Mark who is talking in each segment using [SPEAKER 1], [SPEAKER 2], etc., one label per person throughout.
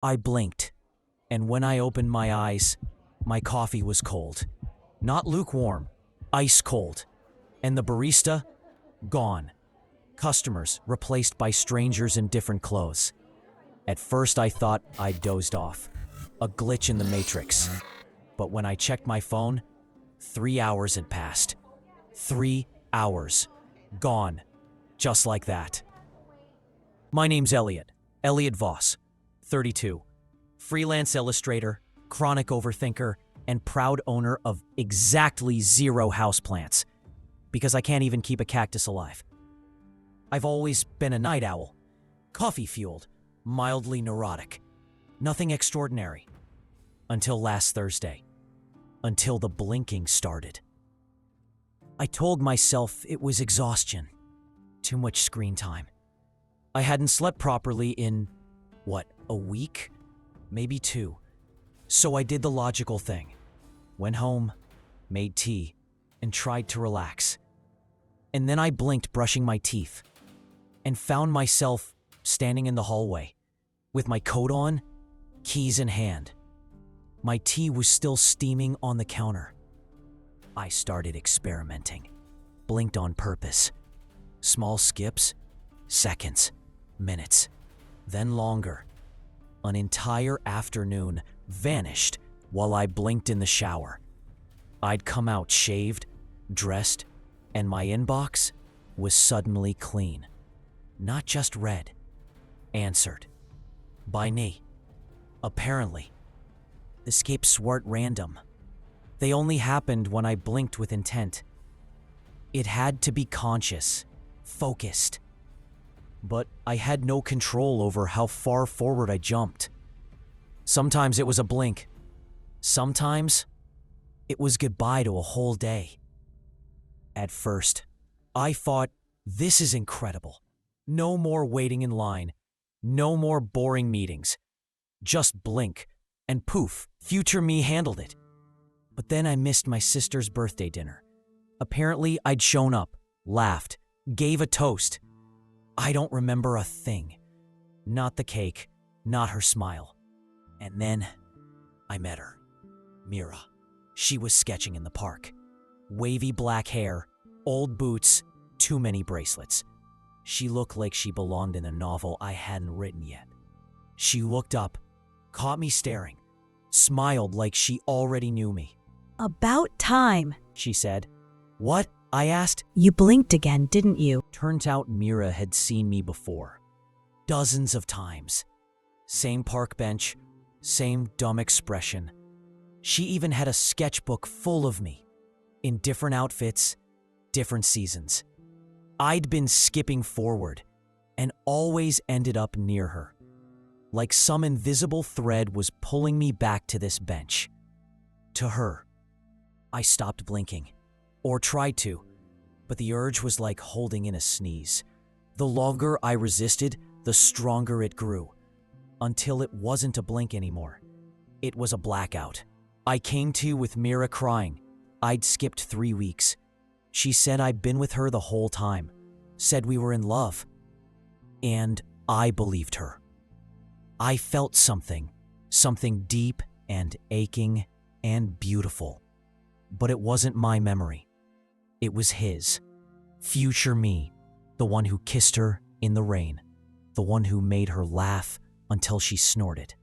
[SPEAKER 1] I blinked, and when I opened my eyes, my coffee was cold. Not lukewarm, ice cold. And the barista? Gone. Customers replaced by strangers in different clothes. At first I thought I'd dozed off, a glitch in the matrix. But when I checked my phone, 3 hours had passed. 3 hours. Gone. Just like that. My name's Eliot Voss, 32. Freelance illustrator, chronic overthinker, and proud owner of exactly 0 houseplants. Because I can't even keep a cactus alive. I've always been a night owl. Coffee-fueled, mildly neurotic. Nothing extraordinary. Until last Thursday. Until the blinking started. I told myself it was exhaustion. Too much screen time. I hadn't slept properly in, a week? Maybe 2. So I did the logical thing. Went home, made tea, and tried to relax. And then I blinked brushing my teeth and found myself standing in the hallway with my coat on, keys in hand. My tea was still steaming on the counter. I started experimenting, blinked on purpose. Small skips, seconds, minutes, then longer. An entire afternoon vanished while I blinked in the shower. I'd come out shaved, dressed, and my inbox was suddenly clean. Not just read, answered. By me. Apparently. The skips weren't random. They only happened when I blinked with intent. It had to be conscious, focused. But I had no control over how far forward I jumped. Sometimes it was a blink. Sometimes it was goodbye to a whole day. At first, I thought, this is incredible. No more waiting in line. No more boring meetings. Just blink, and poof, future me handled it. But then I missed my sister's birthday dinner. Apparently, I'd shown up, laughed, gave a toast. I don't remember a thing. Not the cake, not her smile. And then I met her. Mira. She was sketching in the park. Wavy black hair, old boots, too many bracelets. She looked like she belonged in a novel I hadn't written yet. She looked up, caught me staring, smiled like she already knew me.
[SPEAKER 2] About time,
[SPEAKER 1] She said. What? I asked.
[SPEAKER 2] You blinked again, didn't you?
[SPEAKER 1] Turns out Mira had seen me before. Dozens of times. Same park bench, same dumb expression. She even had a sketchbook full of me, in different outfits, different seasons. I'd been skipping forward and always ended up near her. Like some invisible thread was pulling me back to this bench. To her. I stopped blinking, or tried to, but the urge was like holding in a sneeze. The longer I resisted, the stronger it grew, until it wasn't a blink anymore. It was a blackout. I came to with Mira crying. I'd skipped 3 weeks. She said I'd been with her the whole time, said we were in love. And I believed her. I felt something deep and aching and beautiful. But it wasn't my memory. It was his. Future me, the one who kissed her in the rain, the one who made her laugh until she snorted,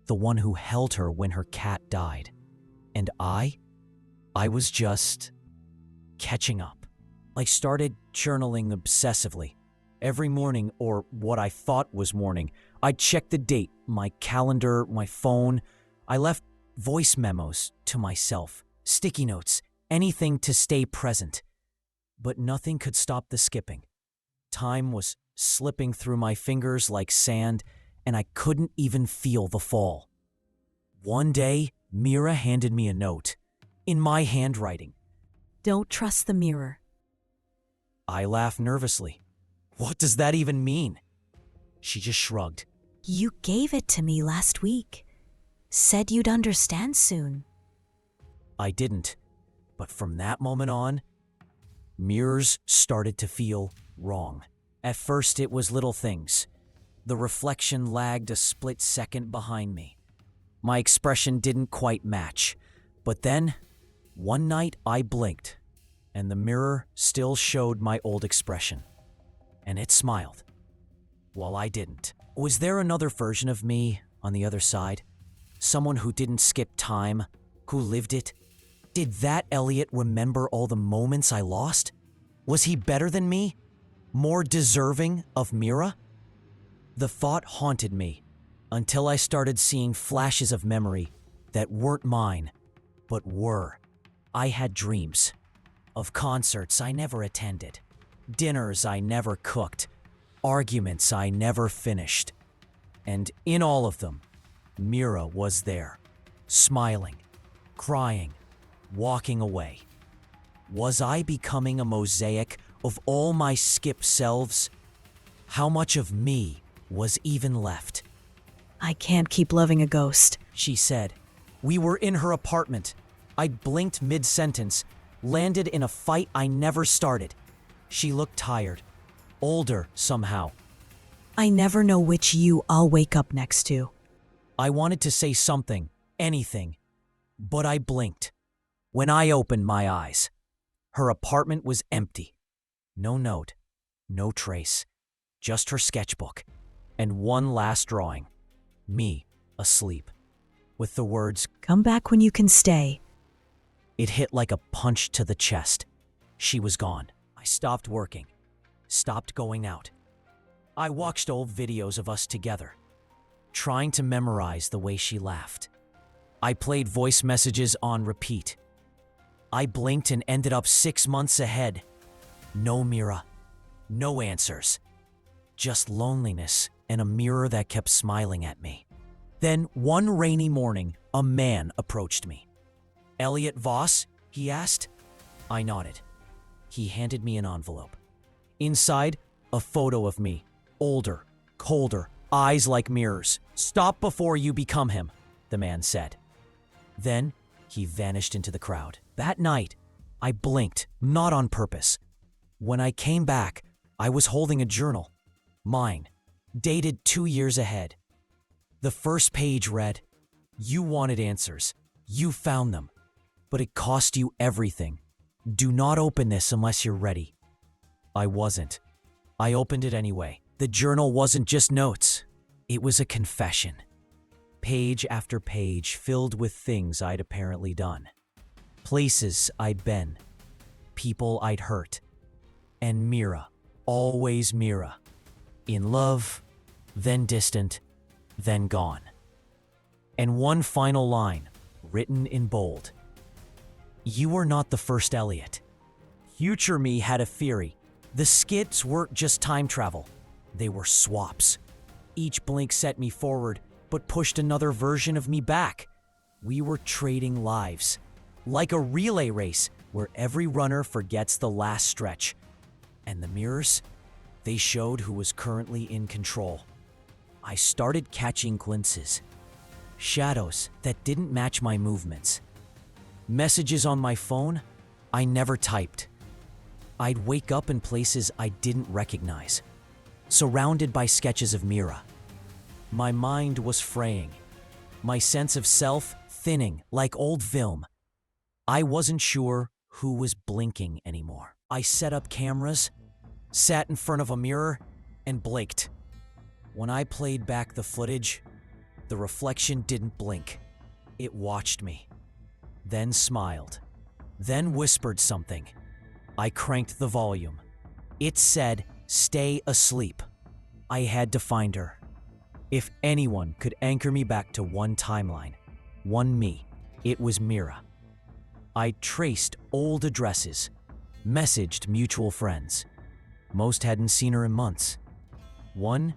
[SPEAKER 1] the one who held her when her cat died. And I was just catching up. I started journaling obsessively. Every morning, or what I thought was morning, I'd check the date, my calendar, my phone. I left voice memos to myself, sticky notes, anything to stay present. But nothing could stop the skipping. Time was slipping through my fingers like sand, and I couldn't even feel the fall. One day, Mira handed me a note, in my handwriting.
[SPEAKER 2] Don't trust the mirror.
[SPEAKER 1] I laughed nervously. What does that even mean? She just shrugged.
[SPEAKER 2] You gave it to me last week. Said you'd understand soon.
[SPEAKER 1] I didn't, but from that moment on, mirrors started to feel wrong. At first it was little things. The reflection lagged a split second behind me. My expression didn't quite match, but then, one night I blinked, and the mirror still showed my old expression. And it smiled, while I didn't. Was there another version of me on the other side? Someone who didn't skip time, who lived it? Did that Eliot remember all the moments I lost? Was he better than me? More deserving of Mira? The thought haunted me until I started seeing flashes of memory that weren't mine, but were. I had dreams of concerts I never attended, dinners I never cooked, arguments I never finished. And in all of them, Mira was there, smiling, crying, walking away. Was I becoming a mosaic of all my skip selves? How much of me was even left?
[SPEAKER 2] I can't keep loving a ghost.
[SPEAKER 1] She said. We were in her apartment. I blinked mid-sentence, landed in a fight I never started. She looked tired, older somehow.
[SPEAKER 2] I never know which you I'll wake up next to.
[SPEAKER 1] I wanted to say something, anything, but I blinked. When I opened my eyes, her apartment was empty. No note, no trace, just her sketchbook, and one last drawing. Me, asleep, with the words,
[SPEAKER 2] Come back when you can stay.
[SPEAKER 1] It hit like a punch to the chest. She was gone. I stopped working, stopped going out. I watched old videos of us together, trying to memorize the way she laughed. I played voice messages on repeat. I blinked and ended up 6 months ahead. No Mira, no answers, just loneliness and a mirror that kept smiling at me. Then, one rainy morning, a man approached me. Eliot Voss? He asked. I nodded. He handed me an envelope. Inside, a photo of me, older, colder, eyes like mirrors. Stop before you become him, the man said. Then, he vanished into the crowd. That night, I blinked, not on purpose. When I came back, I was holding a journal. Mine, dated 2 years ahead. The first page read, You wanted answers. You found them. But it cost you everything. Do not open this unless you're ready. I wasn't. I opened it anyway. The journal wasn't just notes. It was a confession. Page after page filled with things I'd apparently done. Places I'd been. People I'd hurt. And Mira. Always Mira. In love, then distant, then gone. And one final line, written in bold. You were not the first Eliot. Future me had a theory. The skits weren't just time travel. They were swaps. Each blink set me forward, but pushed another version of me back. We were trading lives. Like a relay race where every runner forgets the last stretch. And the mirrors? They showed who was currently in control. I started catching glimpses. Shadows that didn't match my movements. Messages on my phone I never typed. I'd wake up in places I didn't recognize, surrounded by sketches of Mira. My mind was fraying, my sense of self thinning like old film. I wasn't sure who was blinking anymore. I set up cameras, sat in front of a mirror, and blinked. When I played back the footage, the reflection didn't blink. It watched me, then smiled, then whispered something. I cranked the volume. It said, "Stay asleep." I had to find her. If anyone could anchor me back to one timeline, one me, it was Mira. I traced old addresses, messaged mutual friends. Most hadn't seen her in months. One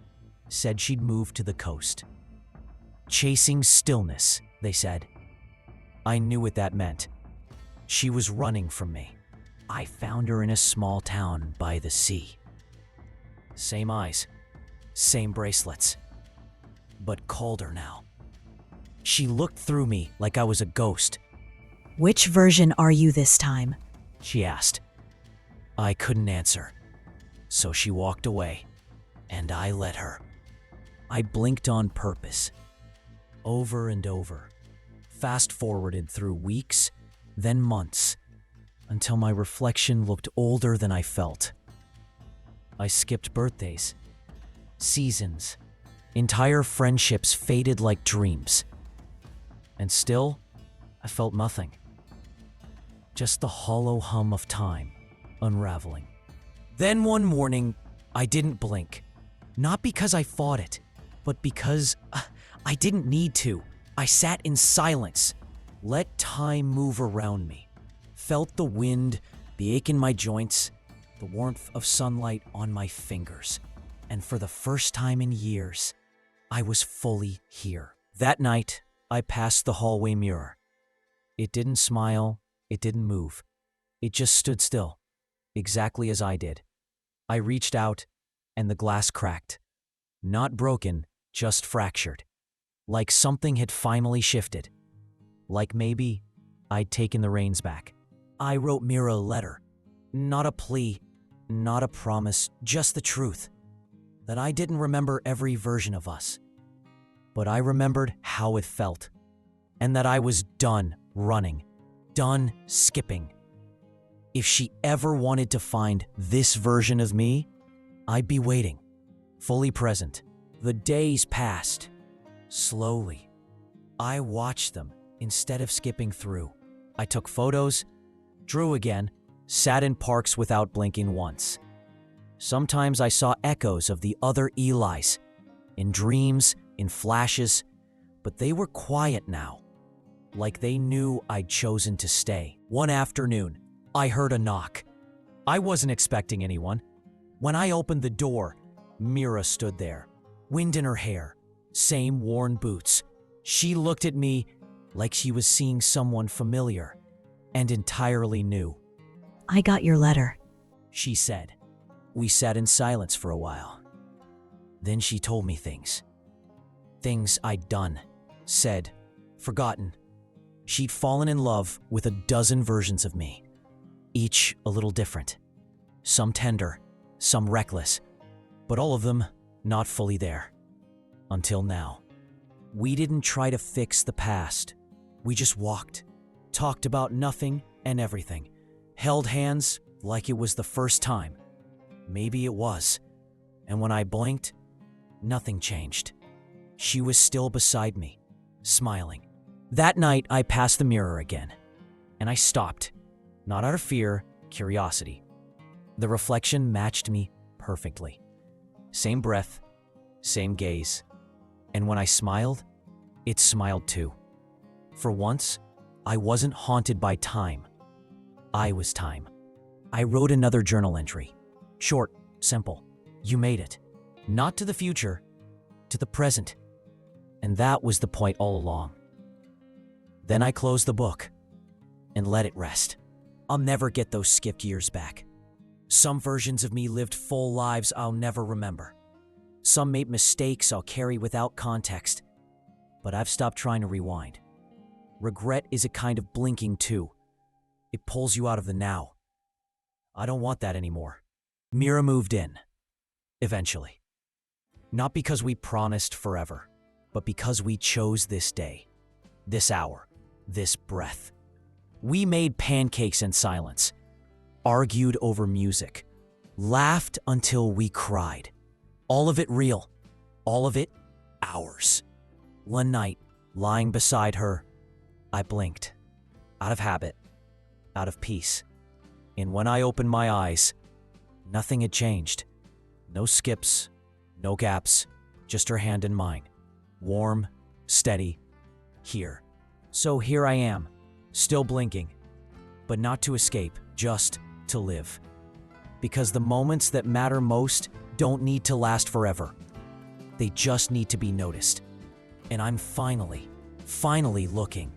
[SPEAKER 1] said she'd moved to the coast. Chasing stillness, they said. I knew what that meant. She was running from me. I found her in a small town by the sea. Same eyes, same bracelets, but colder now. She looked through me like I was a ghost.
[SPEAKER 2] Which version are you this time?
[SPEAKER 1] She asked. I couldn't answer, so she walked away, and I let her. I blinked on purpose, over and over, fast-forwarded through weeks, then months, until my reflection looked older than I felt. I skipped birthdays, seasons, entire friendships faded like dreams. And still, I felt nothing. Just the hollow hum of time unraveling. Then one morning, I didn't blink. Not because I fought it, but because I didn't need to. I sat in silence, let time move around me, felt the wind, the ache in my joints, the warmth of sunlight on my fingers. And for the first time in years, I was fully here. That night, I passed the hallway mirror. It didn't smile, it didn't move. It just stood still, exactly as I did. I reached out, and the glass cracked. Not broken, just fractured. Like something had finally shifted. Like maybe I'd taken the reins back. I wrote Mira a letter. Not a plea, not a promise, just the truth. That I didn't remember every version of us. But I remembered how it felt. And that I was done running. Done skipping. If she ever wanted to find this version of me, I'd be waiting, fully present. The days passed. Slowly. I watched them instead of skipping through. I took photos, drew again, sat in parks without blinking once. Sometimes I saw echoes of the other Elis, in dreams, in flashes, but they were quiet now, like they knew I'd chosen to stay. One afternoon, I heard a knock. I wasn't expecting anyone. When I opened the door, Mira stood there, wind in her hair, same worn boots. She looked at me like she was seeing someone familiar and entirely new.
[SPEAKER 2] I got your letter.
[SPEAKER 1] She said. We sat in silence for a while. Then she told me things. Things I'd done, said, forgotten. She'd fallen in love with a dozen versions of me, each a little different. Some tender, some reckless, but all of them not fully there. Until now. We didn't try to fix the past. We just walked, talked about nothing and everything, held hands like it was the first time. Maybe it was. And when I blinked, nothing changed. She was still beside me, smiling. That night, I passed the mirror again, and I stopped, not out of fear, curiosity. The reflection matched me perfectly. Same breath, same gaze. And when I smiled, it smiled too. For once, I wasn't haunted by time. I was time. I wrote another journal entry. Short, simple. You made it. Not to the future, to the present. And that was the point all along. Then I closed the book and let it rest. I'll never get those skipped years back. Some versions of me lived full lives I'll never remember. Some made mistakes I'll carry without context. But I've stopped trying to rewind. Regret is a kind of blinking too. It pulls you out of the now. I don't want that anymore. Mira moved in. Eventually. Not because we promised forever, but because we chose this day, this hour, this breath. We made pancakes in silence, argued over music, laughed until we cried. All of it real, all of it ours. One night, lying beside her, I blinked, out of habit, out of peace. And when I opened my eyes, nothing had changed. No skips, no gaps, just her hand in mine. Warm, steady, here. So here I am, still blinking, but not to escape, just to live. Because the moments that matter most don't need to last forever. They just need to be noticed. And I'm finally looking